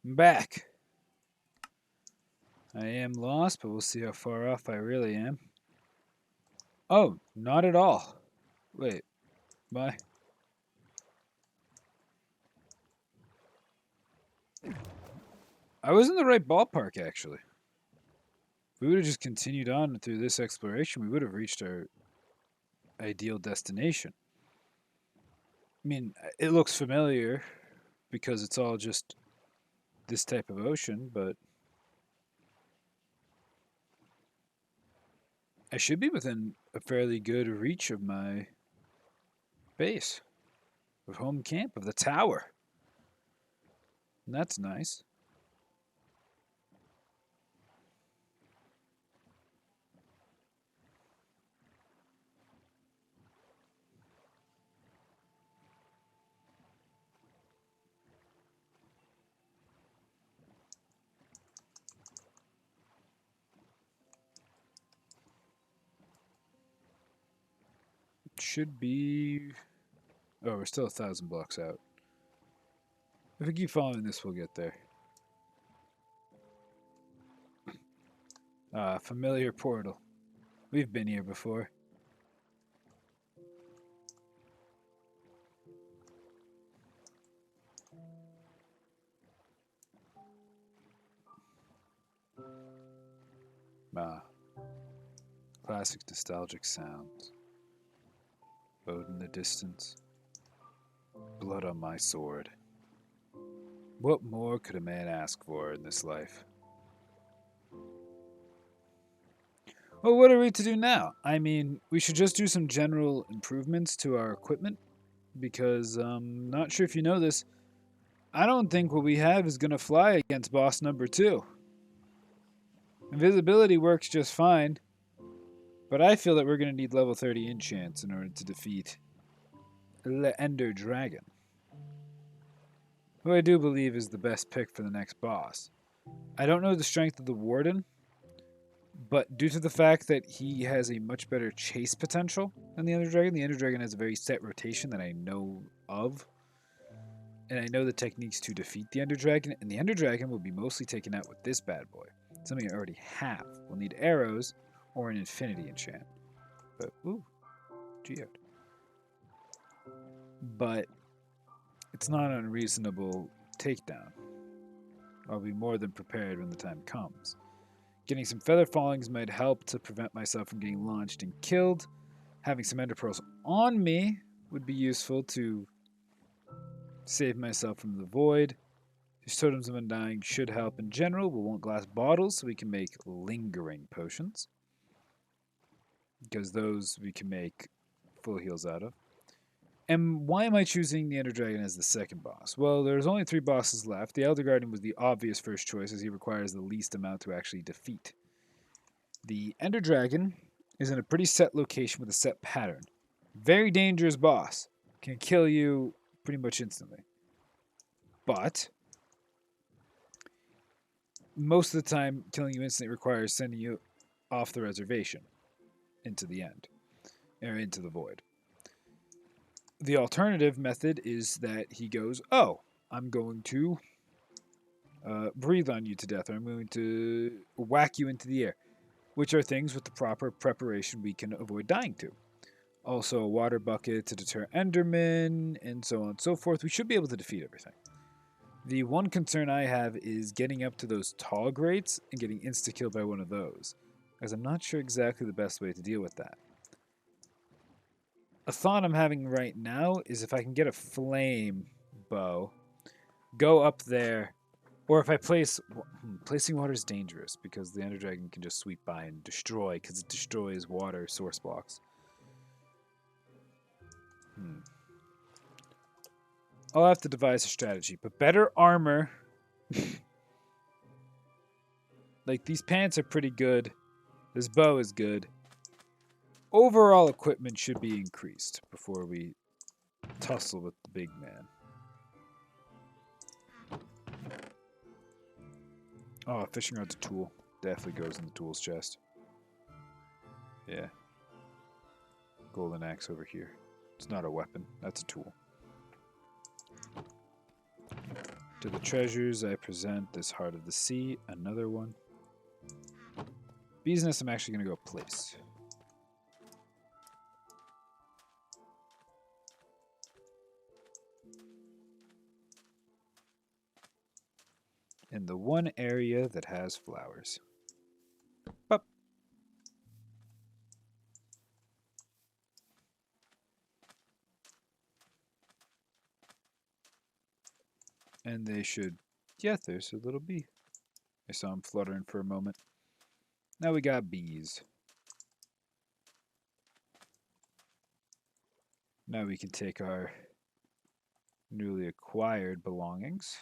I'm back. I am lost, but we'll see how far off I really am. Oh, not at all. Wait, my. I was in the right ballpark, actually. If we would have just continued on through this exploration, we would have reached our ideal destination. I mean, it looks familiar because it's all just this type of ocean, but I should be within a fairly good reach of my base, of home camp, of the tower. And that's nice. It should be. Oh, we're still 1,000 blocks out. If we keep following this, we'll get there. Familiar portal. We've been here before. Ah, classic nostalgic sounds. Boat in the distance. Blood on my sword. What more could a man ask for in this life? Well, what are we to do now? I mean, we should just do some general improvements to our equipment because not sure if you know this. I don't think what we have is going to fly against boss number 2. Invisibility works just fine, but I feel that we're going to need level 30 enchants in order to defeat the Ender Dragon, who I do believe is the best pick for the next boss. I don't know the strength of the Warden, but due to the fact that he has a much better chase potential than the Ender Dragon has a very set rotation that I know of. And I know the techniques to defeat the Ender Dragon, and the Ender Dragon will be mostly taken out with this bad boy. Something I already have. We'll need arrows or an infinity enchant. But, ooh, geode. But it's not an unreasonable takedown. I'll be more than prepared when the time comes. Getting some feather fallings might help to prevent myself from getting launched and killed. Having some ender pearls on me would be useful to save myself from the void. These totems of undying should help in general. We'll want glass bottles so we can make lingering potions, because those we can make full heals out of. And why am I choosing the Ender Dragon as the second boss? Well, there's only 3 bosses left. The Elder Guardian was the obvious first choice, as he requires the least amount to actually defeat. The Ender Dragon is in a pretty set location with a set pattern. Very dangerous boss. Can kill you pretty much instantly. But most of the time, killing you instantly requires sending you off the reservation into the end, or into the void. The alternative method is that he goes, oh, I'm going to breathe on you to death, or I'm going to whack you into the air, which are things with the proper preparation we can avoid dying to. Also, a water bucket to deter Endermen, and so on and so forth. We should be able to defeat everything. The one concern I have is getting up to those tall grates and getting insta-killed by one of those, as I'm not sure exactly the best way to deal with that. A thought I'm having right now is if I can get a flame bow, go up there, or if I placing water is dangerous because the Ender Dragon can just sweep by and destroy, because it destroys water source blocks. I'll have to devise a strategy, but better armor. Like, these pants are pretty good. This bow is good. Overall equipment should be increased before we tussle with the big man. Oh, a fishing rod's a tool. Definitely goes in the tools chest. Yeah. Golden axe over here. It's not a weapon. That's a tool. To the treasures I present this Heart of the Sea, another one. Bee's Nest I'm actually going to go place. In the one area that has flowers. Bup. And they should... Yeah, there's a little bee. I saw him fluttering for a moment. Now we got bees. Now we can take our newly acquired belongings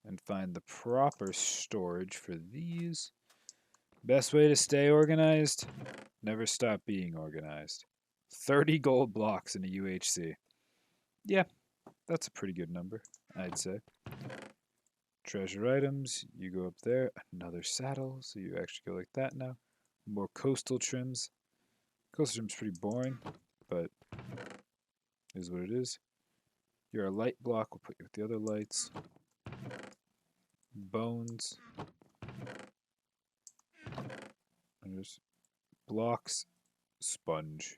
and find the proper storage for these. Best way to stay organized? Never stop being organized. 30 gold blocks in a UHC. Yeah, that's a pretty good number, I'd say. Treasure items, you go up there. Another saddle, so you actually go like that now. More coastal trims. Coastal trim's pretty boring, but is what it is. You're a light block, we'll put you with the other lights. Bones. And there's blocks, sponge.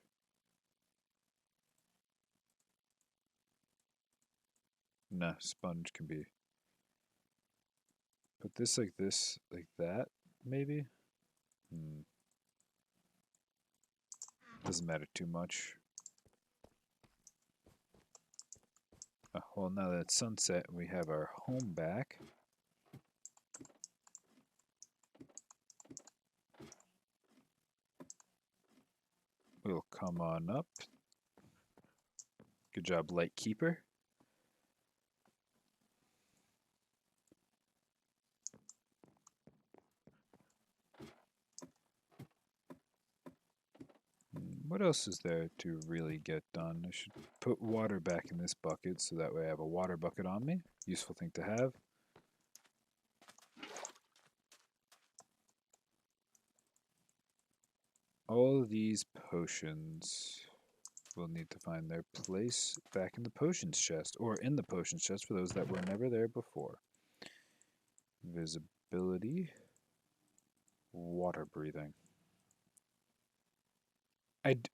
Nah, sponge can be. Put this like that, maybe? Doesn't matter too much. Well, now that it's sunset, we have our home back. We'll come on up. Good job, Lightkeeper. What else is there to really get done? I should put water back in this bucket so that way I have a water bucket on me. Useful thing to have. All of these potions will need to find their place back in the potions chest, or in the potions chest for those that were never there before. Visibility. Water breathing.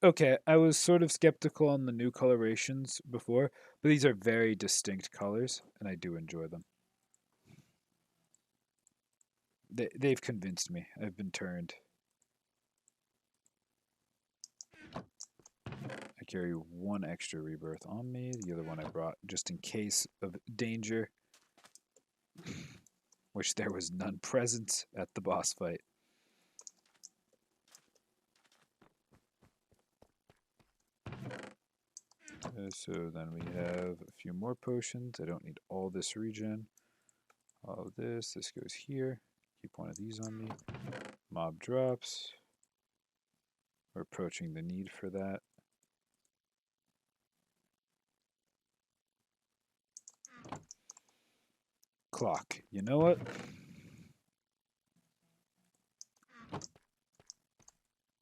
Okay, I was sort of skeptical on the new colorations before, but these are very distinct colors, and I do enjoy them. They've convinced me. I've been turned. I carry one extra rebirth on me. The other one I brought just in case of danger, which there was none present at the boss fight. So then we have a few more potions. I don't need all this regen. All of this. This goes here. Keep one of these on me. Mob drops. We're approaching the need for that. Clock. You know what?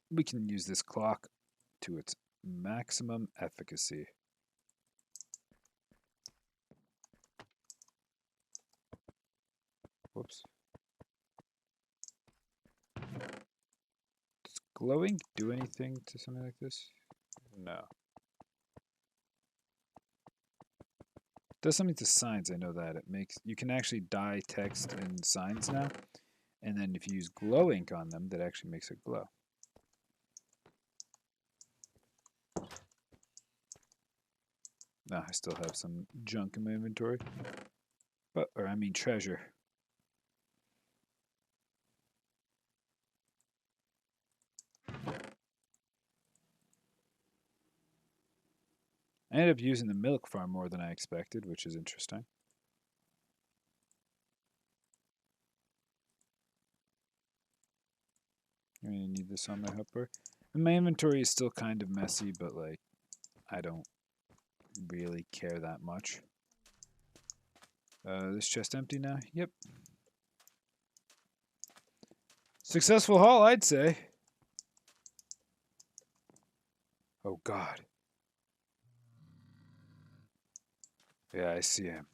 We can use this clock to its maximum efficacy. Whoops. Does glowing do anything to something like this? No. It does something to signs, I know that. It makes you can actually dye text in signs now. And then if you use glow ink on them, that actually makes it glow. I still have some junk in my inventory. Or I mean treasure. I ended up using the milk farm more than I expected, which is interesting. I need this on my hopper. And my inventory is still kind of messy, but like, I don't really care that much. This chest empty now? Yep. Successful haul, I'd say. Oh, God. Yeah, I see him.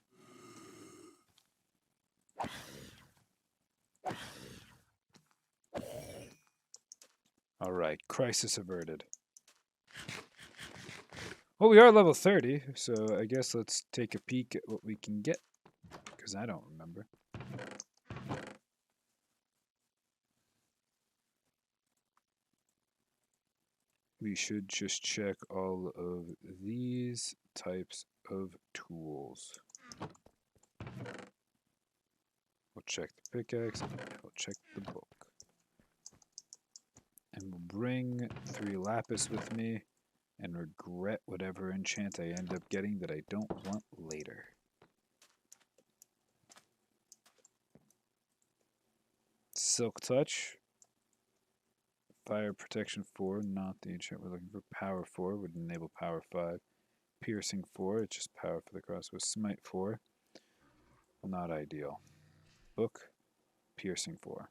Alright, crisis averted. Well, we are level 30, so I guess let's take a peek at what we can get. Because I don't remember. We should just check all of these types of tools. We'll check the pickaxe, and we'll check the book. And we'll bring 3 lapis with me and regret whatever enchant I end up getting that I don't want later. Silk Touch. Fire Protection 4, not the enchant we're looking for. Power 4 would enable Power 5. Piercing 4, it's just power for the crossbow. Smite 4, not ideal. Book, Piercing 4.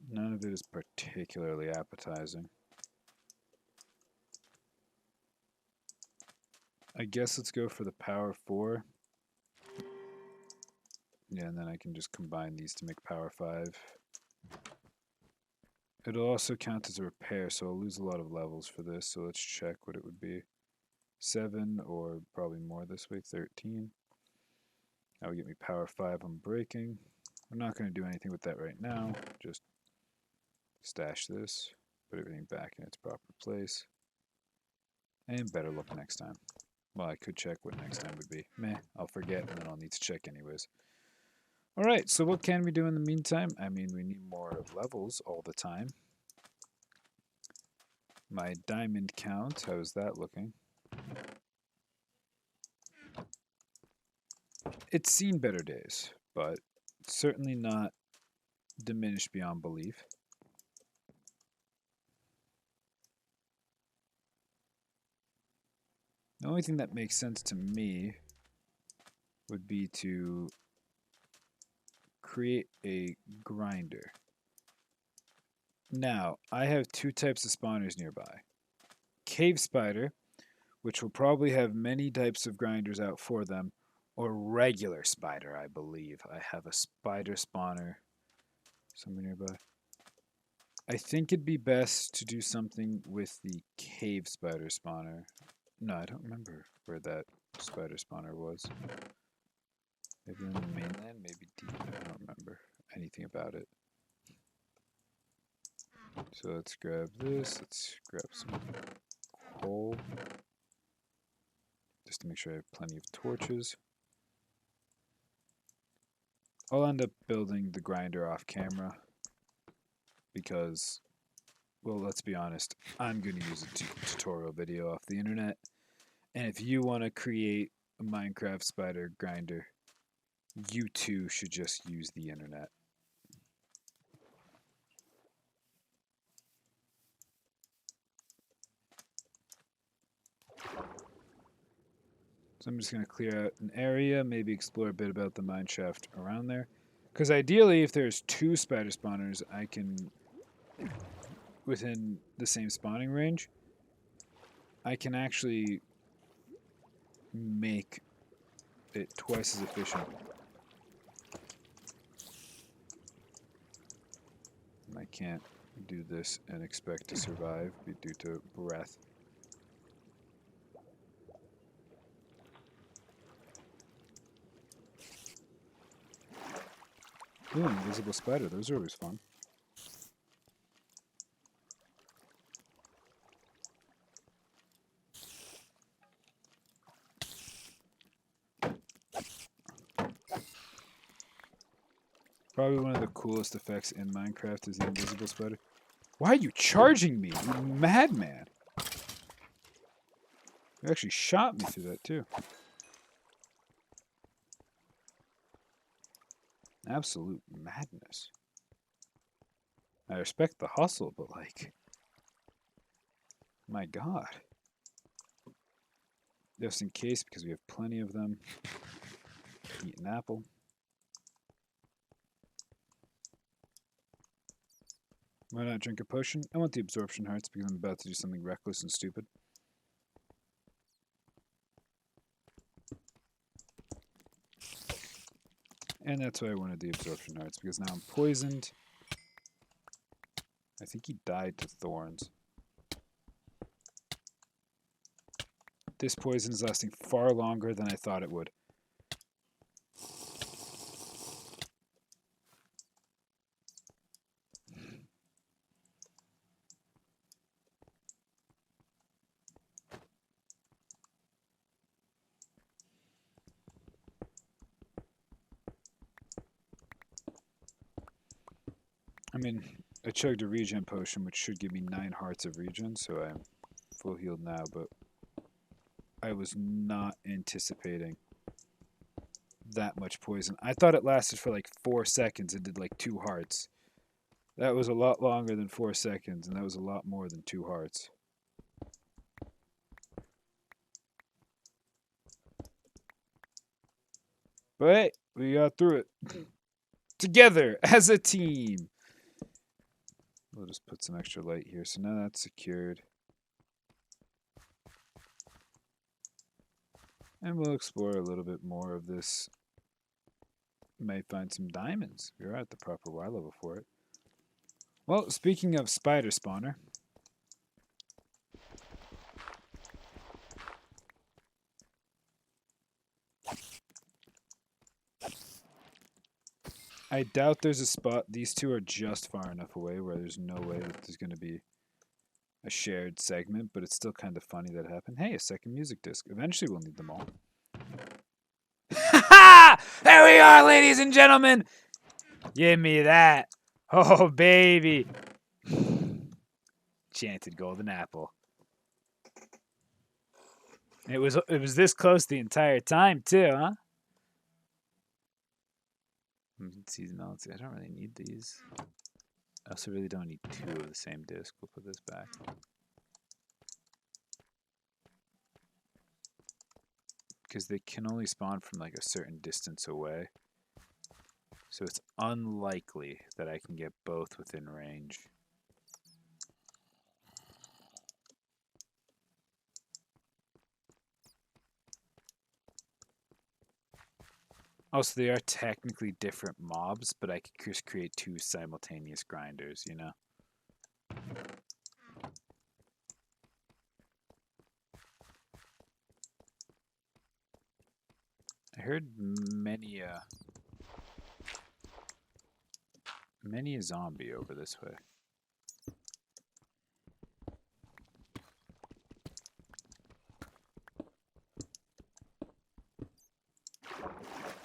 None of it is particularly appetizing. I guess let's go for the Power 4. Yeah, and then I can just combine these to make Power 5. It'll also count as a repair, so I'll lose a lot of levels for this, so let's check what it would be. 7, or probably more this way, 13. That would get me Power 5 on breaking. I'm not going to do anything with that right now, just stash this, put everything back in its proper place, and better luck next time. Well, I could check what next time would be. Meh, I'll forget, and then I'll need to check anyways. Alright, so what can we do in the meantime? I mean, we need more levels all the time. My diamond count, how's that looking? It's seen better days, but certainly not diminished beyond belief. The only thing that makes sense to me would be to create a grinder. Now, I have 2 types of spawners nearby. Cave spider, which will probably have many types of grinders out for them, or regular spider, I believe. I have a spider spawner somewhere nearby. I think it'd be best to do something with the cave spider spawner. No, I don't remember where that spider spawner was. Maybe on the mainland, maybe deep. I don't remember anything about it. So let's grab this. Let's grab some coal. Just to make sure I have plenty of torches. I'll end up building the grinder off camera. Because, well, let's be honest. I'm going to use a tutorial video off the internet. And if you want to create a Minecraft spider grinder, you too should just use the internet. So I'm just going to clear out an area, maybe explore a bit about the mine shaft around there. Because ideally, if there's 2 spider spawners, I can, within the same spawning range, I can actually make it twice as efficient. I can't do this and expect to survive due to breath. Ooh, an invisible spider. Those are always fun. Probably one of the coolest effects in Minecraft is the invisible spider. Why are you charging me, you madman? You actually shot me through that too. Absolute madness. I respect the hustle, but like, my god. Just in case, because we have plenty of them. Eat an apple. Why not drink a potion? I want the absorption hearts because I'm about to do something reckless and stupid. And that's why I wanted the absorption hearts, because now I'm poisoned. I think he died to thorns. This poison is lasting far longer than I thought it would. I mean, I chugged a regen potion, which should give me 9 hearts of regen, so I'm full healed now, but I was not anticipating that much poison. I thought it lasted for like 4 seconds and did like 2 hearts. That was a lot longer than 4 seconds, and that was a lot more than 2 hearts. But hey, we got through it. Together, as a team. We'll just put some extra light here. So now that's secured. And we'll explore a little bit more of this. May find some diamonds. We're at the proper Y level for it. Well, speaking of spider spawner. I doubt there's a spot. These two are just far enough away where there's no way that there's going to be a shared segment, but it's still kind of funny that happened. Hey, a second music disc. Eventually we'll need them all. There we are, ladies and gentlemen. Give me that. Oh, baby. Enchanted golden apple. It was this close the entire time, too, huh? Seasonal. I don't really need these. I also really don't need 2 of the same disc. We'll put this back. Because they can only spawn from like a certain distance away. So it's unlikely that I can get both within range. Also, they are technically different mobs, but I could just create 2 simultaneous grinders, you know? I heard many a zombie over this way.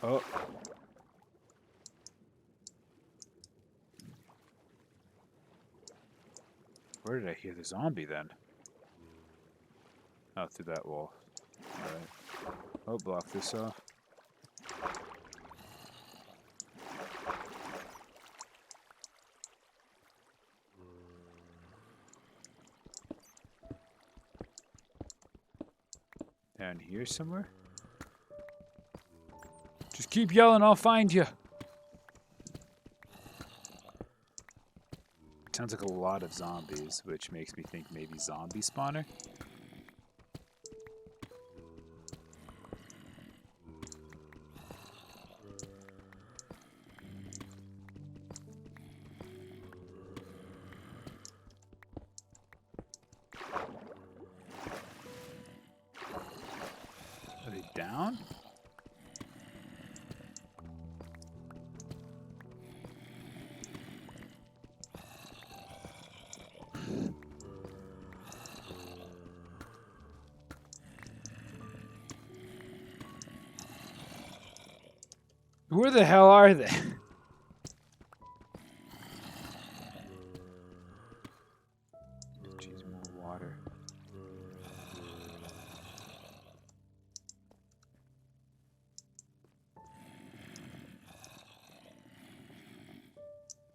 Oh. Where did I hear the zombie then? Oh, through that wall. Alright. Oh, block this off. Down here somewhere? Just keep yelling, I'll find you. Sounds like a lot of zombies, which makes me think maybe zombie spawner. Are they down? Where the hell are they? Jeez, more water.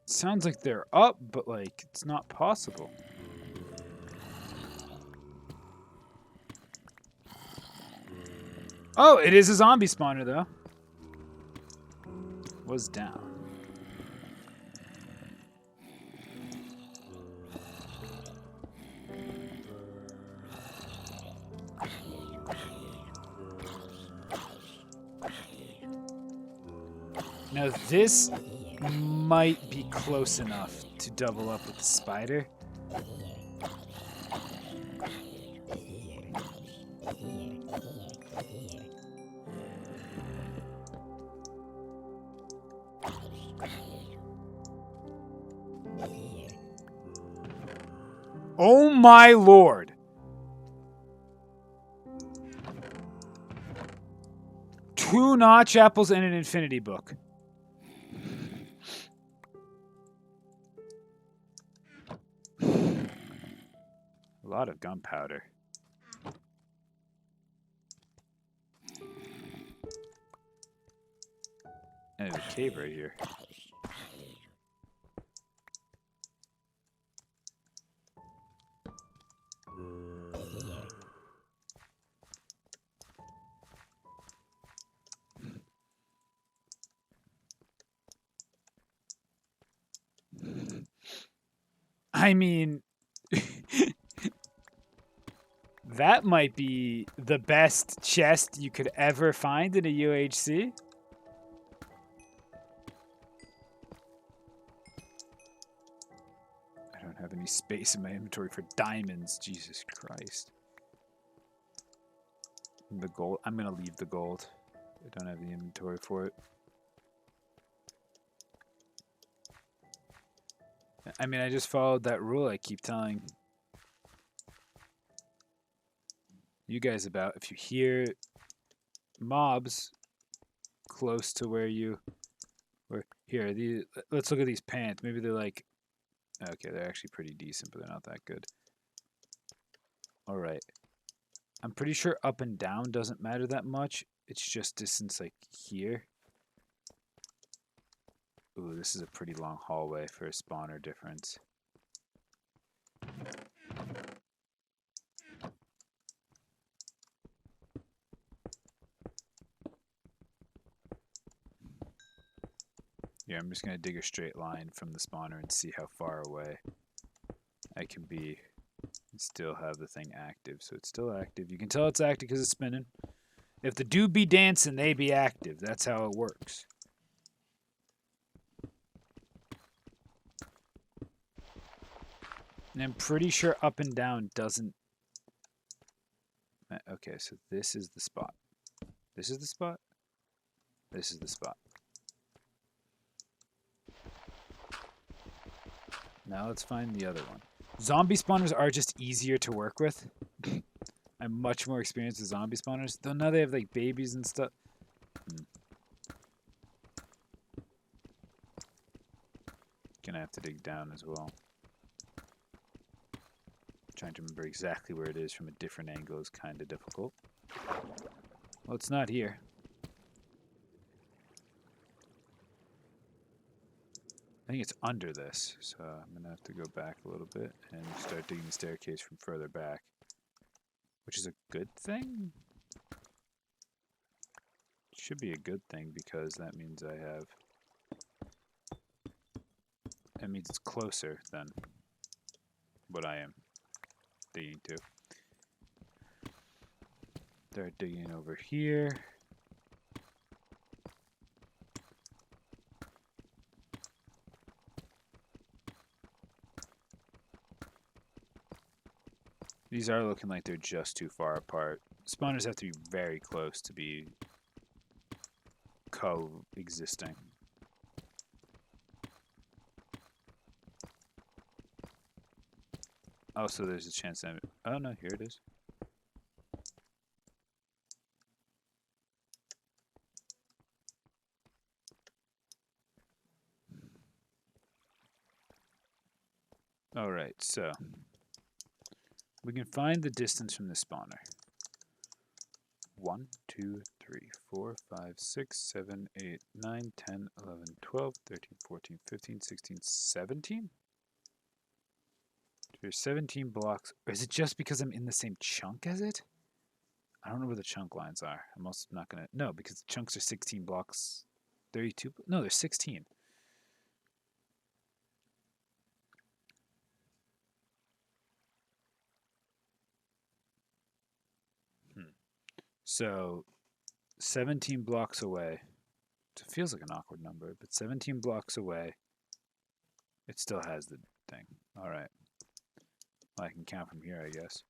Sounds like they're up, but like it's not possible. Oh, it is a zombie spawner though. Was down. Now this might be close enough to double up with the spider. Oh my lord! Two notch apples and an infinity book. A lot of gunpowder. And there's a cave right here. I mean, that might be the best chest you could ever find in a UHC. I don't have any space in my inventory for diamonds. Jesus Christ. The gold. I'm going to leave the gold. I don't have the inventory for it. I mean, I just followed that rule I keep telling you guys about. If you hear mobs close to where you were, here, let's look at these pants. Maybe they're like, okay, they're actually pretty decent, but they're not that good. All right. I'm pretty sure up and down doesn't matter that much. It's just distance like here. Ooh, this is a pretty long hallway for a spawner difference. Yeah, I'm just going to dig a straight line from the spawner and see how far away I can be and still have the thing active. So it's still active. You can tell it's active because it's spinning. If the dude be dancing, they be active. That's how it works. And I'm pretty sure up and down doesn't... Okay, so this is the spot. This is the spot. This is the spot. Now let's find the other one. Zombie spawners are just easier to work with. I'm much more experienced with zombie spawners. Though now they have like babies and stuff. Gonna have to dig down as well. Trying to remember exactly where it is from a different angle is kind of difficult. Well, it's not here. I think it's under this, so I'm gonna have to go back a little bit and start digging the staircase from further back, which is a good thing. Should be a good thing because that means I have. That means it's closer than what I am digging to. Start digging over here. These are looking like they're just too far apart. Spawners have to be very close to be coexisting. Oh, so there's a chance that... Oh, no, here it is. Alright, so... we can find the distance from the spawner. 1, 2, 3, 4, 5, 6, 7, 8, 9, 10, 11, 12, 13, 14, 15, 16, 17? There's 17 blocks. Or is it just because I'm in the same chunk as it? I don't know where the chunk lines are. I'm also not going to... No, because the chunks are 16 blocks. 32? No, they're 16. So, 17 blocks away It feels like an awkward number, but 17 blocks away, it still has the thing. All right. Well, I can count from here, I guess.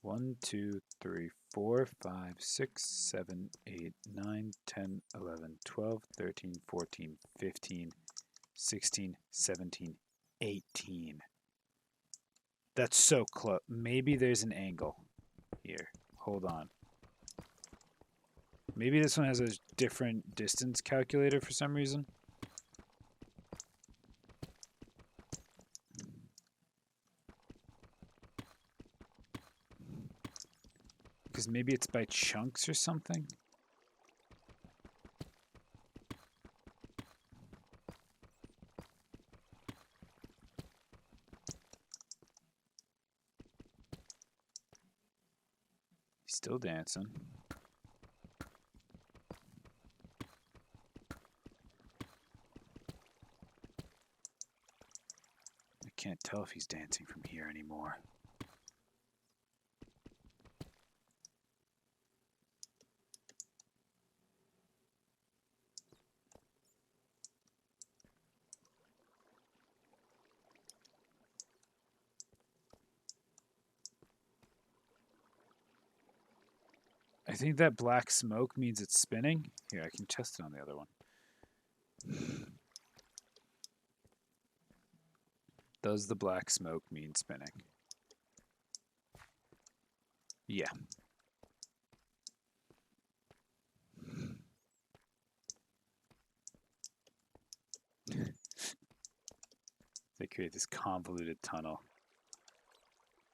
1, 2, 3, 4, 5, 6, 7, 8, 9, 10, 11, 12, 13, 14, 15, 16, 17, 18. That's so close. Maybe there's an angle here. Hold on. Maybe this one has a different distance calculator for some reason. Because maybe it's by chunks or something. He's still dancing. I can't tell if he's dancing from here anymore. I think that black smoke means it's spinning. Here, I can test it on the other one. Does the black smoke mean spinning? Yeah. They create this convoluted tunnel.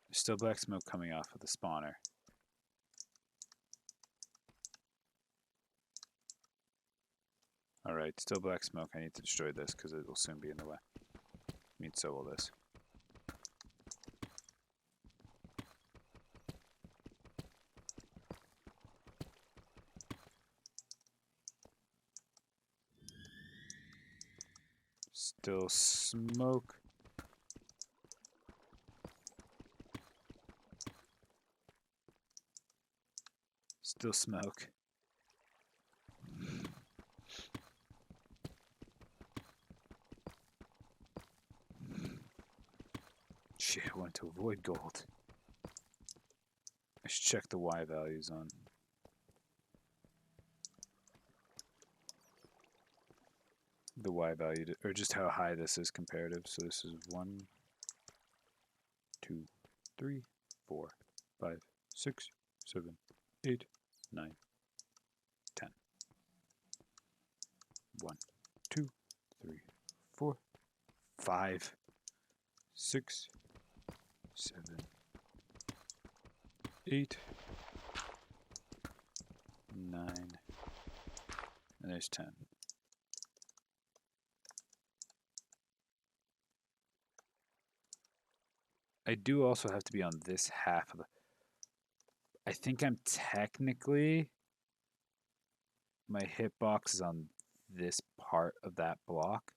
There's still black smoke coming off of the spawner. Alright, still black smoke. I need to destroy this because it will soon be in the way. I mean, so will this. Still smoke. Still smoke. Shit, I want to avoid gold. I should check the Y values on. The Y value, or just how high this is comparative. So this is 1, 2, 3, 4, 5, 6, 7, 8, 9, 10. 1, 2, 3, 4, 5, 6, 7, 8, 9, and there's 10. I do also have to be on this half of the... I think I'm technically... My hitbox is on this part of that block,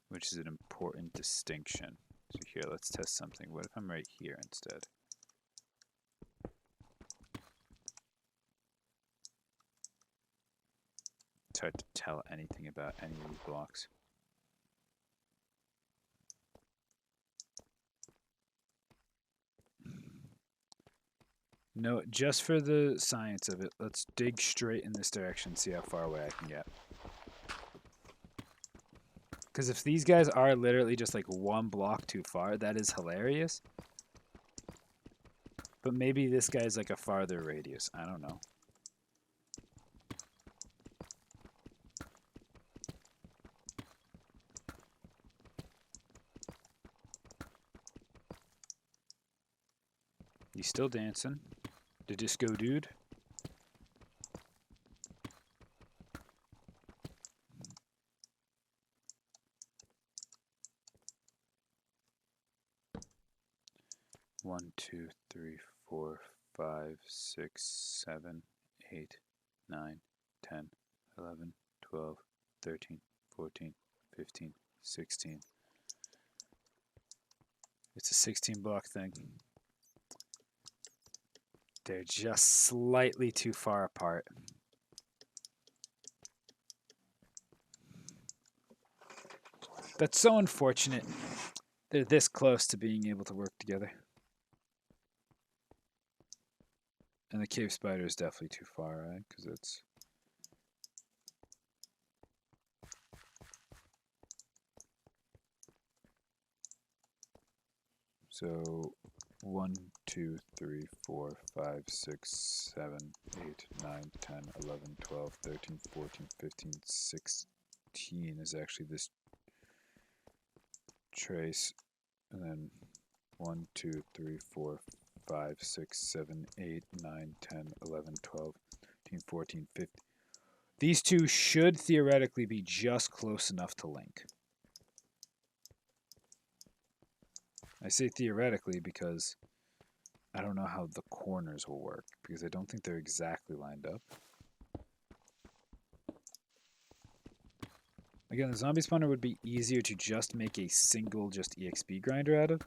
which is an important distinction. So here, let's test something. What if I'm right here instead? It's hard to tell anything about any of these blocks. No, just for the science of it, let's dig straight in this direction, see how far away I can get. Because if these guys are literally just like one block too far, that is hilarious. But maybe this guy's like a farther radius. I don't know. You still dancing? The disco dude? One, 2, 3, 4, 5, 6, 7, 8, 9, 10, 11, 12, 13, 14, 15, 16. It's a 16 block thing. They're just slightly too far apart. That's so unfortunate. They're this close to being able to work together. And the cave spider is definitely too far, right? Because it's... So 1, 2, 3, 4, 5, 6, 7, 8, 9, 10, 11, 12, 13, 14, 15, 16 is actually this trace. And then 1, 2, 3, 4, 5, 6, 7, 8, 9, 10, 11, 12, 13, 14, 15. These two should theoretically be just close enough to link. I say theoretically because I don't know how the corners will work, because I don't think they're exactly lined up. Again, the zombie spawner would be easier to just make a single just EXP grinder out of,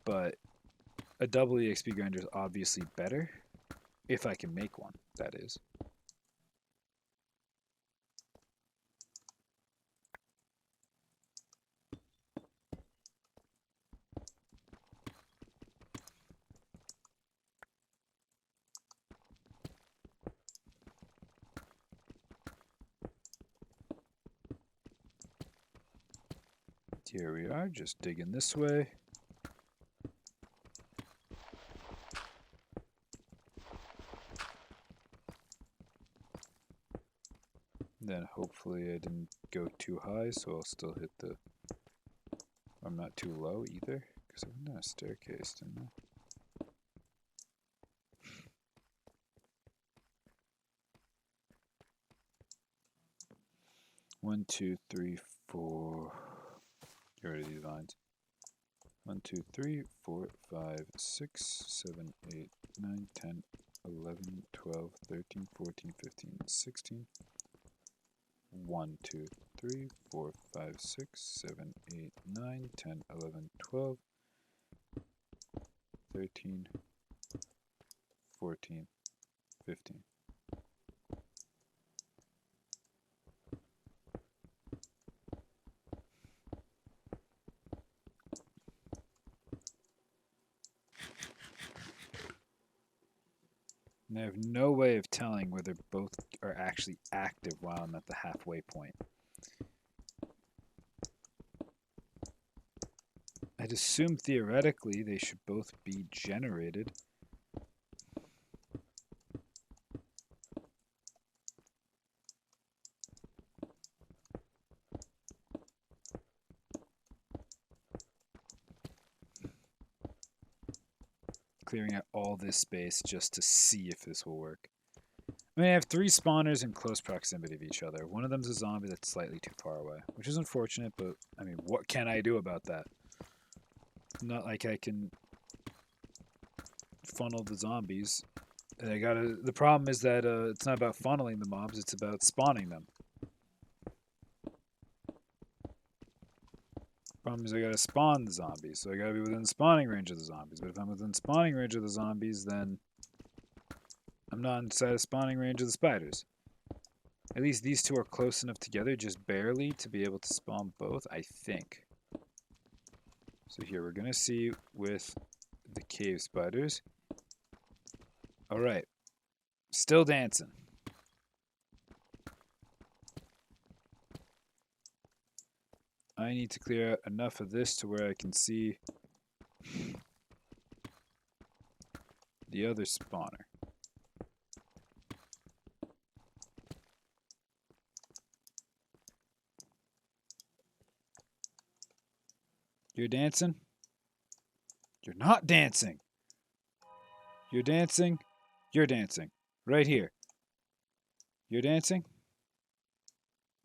but a double EXP grinder is obviously better, if I can make one, that is. Here we are, just digging this way. Then hopefully I didn't go too high, so I'll still hit the... I'm not too low either, because I went down a staircase, didn't I? 1, 2, 3, 4. Get rid of these vines. 1, 2, 3, 4, 5, 6, 7, 8, 9, 10, 11, 12, 13, 14, 15, 16. 1, 2, 3, 4, 5, 6, 7, 8, 9, 10, 11, 12, 13, 14, 15. And I have no way of telling whether both are actually active while I'm at the halfway point. I'd assume theoretically they should both be generated. Clearing out all this space just to see if this will work. I mean, I have 3 spawners in close proximity of each other. One of them's a zombie that's slightly too far away, which is unfortunate, but I mean, what can I do about that? Not like I can funnel the zombies. The problem is that it's not about funneling the mobs, it's about spawning them. Problem is I gotta spawn the zombies, so I gotta be within spawning range of the zombies. But if I'm within spawning range of the zombies, then I'm not inside of spawning range of the spiders. At least these two are close enough together, just barely, to be able to spawn both, I think. So here we're gonna see with the cave spiders. Alright. Still dancing. I need to clear out enough of this to where I can see the other spawner. You're dancing? You're not dancing. You're dancing. You're dancing. Right here. You're dancing.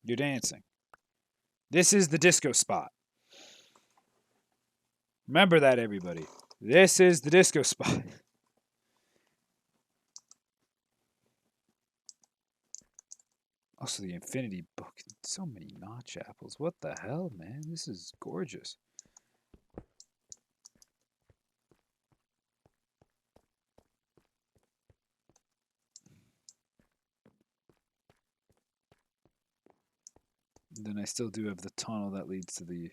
You're dancing. This is the disco spot. Remember that, everybody. This is the disco spot. Also, the Infinity Book. So many notch apples. What the hell, man? This is gorgeous. Then I still do have the tunnel that leads to the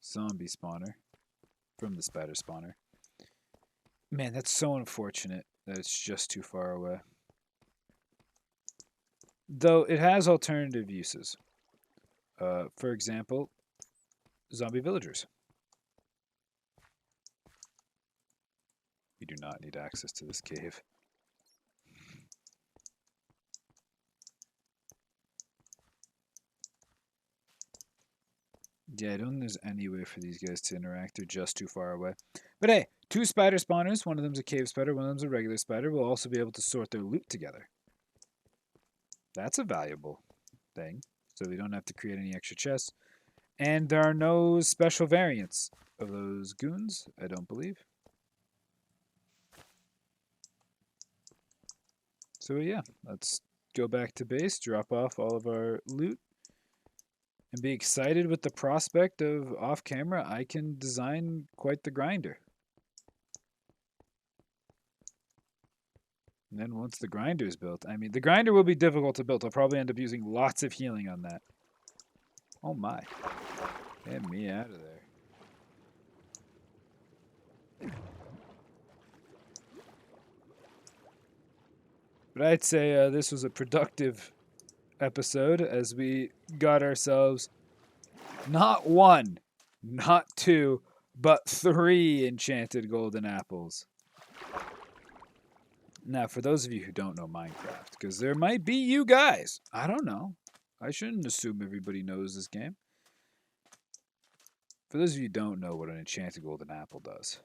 zombie spawner from the spider spawner. Man, that's so unfortunate that it's just too far away. Though it has alternative uses. For example, zombie villagers. We do not need access to this cave. Yeah, I don't think there's any way for these guys to interact. They're just too far away. But hey, 2 spider spawners. One of them's a cave spider, one of them's a regular spider. We'll also be able to sort their loot together. That's a valuable thing. So we don't have to create any extra chests. And there are no special variants of those goons, I don't believe. So yeah, let's go back to base, drop off all of our loot, and be excited with the prospect of off camera I can design quite the grinder. And then once the grinder is built, I mean, the grinder will be difficult to build. I'll probably end up using lots of healing on that. Oh my. Get me out of there. But I'd say this was a productive episode as we got ourselves not 1, not 2, but 3 enchanted golden apples. Now, for those of you who don't know Minecraft, because there might be you guys, I don't know. I shouldn't assume everybody knows this game. For those of you who don't know what an enchanted golden apple does,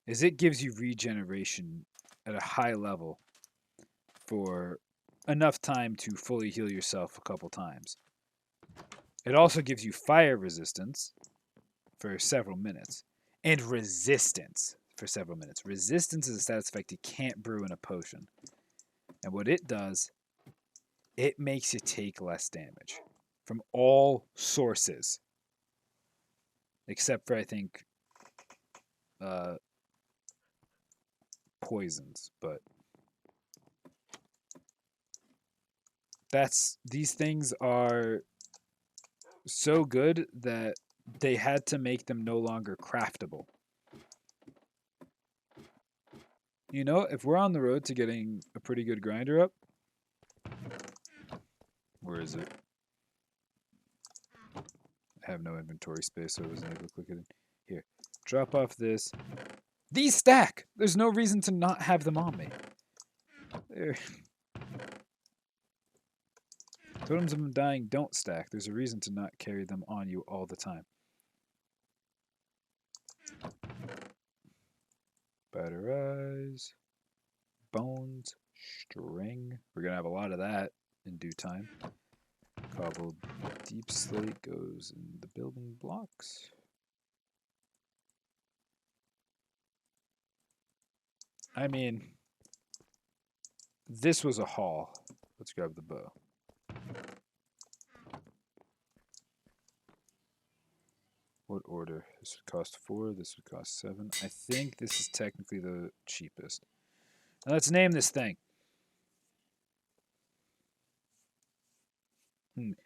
is it gives you regeneration at a high level for enough time to fully heal yourself a couple times. It also gives you fire resistance for several minutes and resistance for several minutes. Resistance is a status effect you can't brew in a potion. And what it does, it makes you take less damage from all sources. Except for, I think, poisons. But these things are so good that they had to make them no longer craftable. You know, if we're on the road to getting a pretty good grinder up, where is it? I have no inventory space, so I wasn't able to click it in. Here, drop off this. These stack! There's no reason to not have them on me. There. Totems of Undying don't stack. There's a reason to not carry them on you all the time. Batter eyes. Bones. String. We're going to have a lot of that in due time. Cobbled deep slate goes in the building blocks. I mean, this was a haul. Let's grab the bow. What order? This would cost 4, this would cost 7. I think this is technically the cheapest. Now let's name this thing.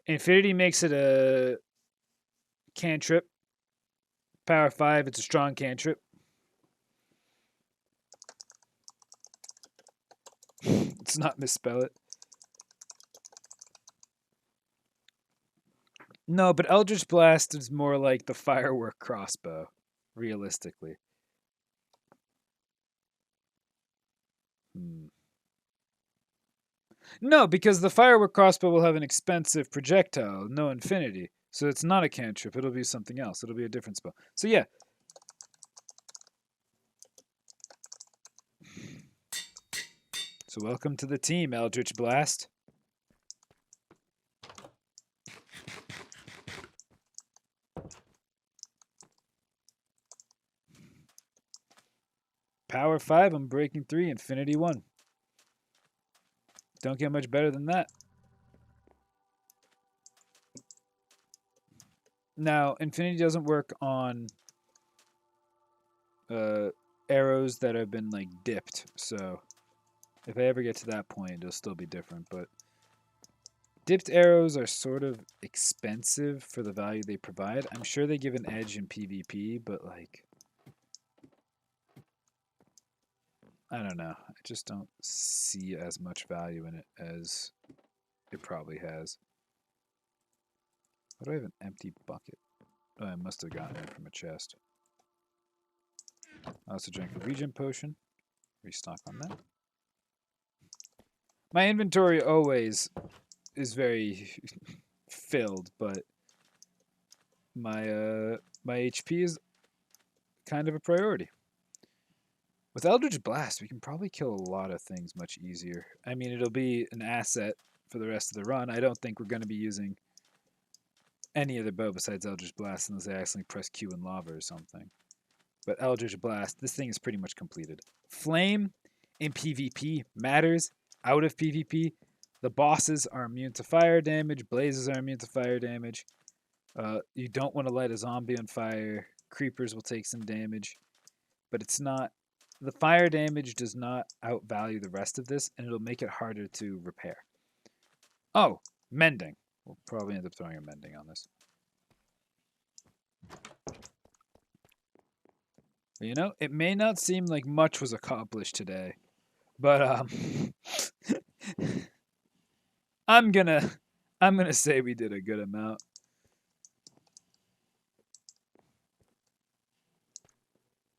Infinity makes it a cantrip. Power 5, it's a strong cantrip. Let's not misspell it. No, but Eldritch Blast is more like the firework crossbow, realistically. No, because the firework crossbow will have an expensive projectile, no infinity. So it's not a cantrip, it'll be something else. It'll be a different spell. So yeah. So welcome to the team, Eldritch Blast. Power 5, I'm breaking 3, Infinity 1. Don't get much better than that. Now, Infinity doesn't work on arrows that have been like dipped, so if I ever get to that point, it'll still be different, but Dipped arrows are sort of expensive for the value they provide. I'm sure they give an edge in PvP, but like, I don't know. I just don't see as much value in it as it probably has. Why do I have an empty bucket? Oh, I must have gotten it from a chest. I also drank a regen potion. Restock on that. My inventory always is very filled, but my HP is kind of a priority. With Eldritch Blast, we can probably kill a lot of things much easier. I mean, it'll be an asset for the rest of the run. I don't think we're going to be using any other bow besides Eldritch Blast unless I accidentally press Q in lava or something. But Eldritch Blast, this thing is pretty much completed. Flame in PvP matters. Out of PvP, the bosses are immune to fire damage. Blazes are immune to fire damage. You don't want to light a zombie on fire. Creepers will take some damage. But it's not... The fire damage does not outvalue the rest of this, and it'll make it harder to repair. Oh, mending. We'll probably end up throwing a mending on this. You know, it may not seem like much was accomplished today, but I'm gonna say we did a good amount.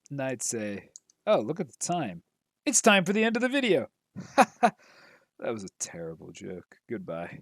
And I'd say, oh, look at the time. It's time for the end of the video. That was a terrible joke. Goodbye.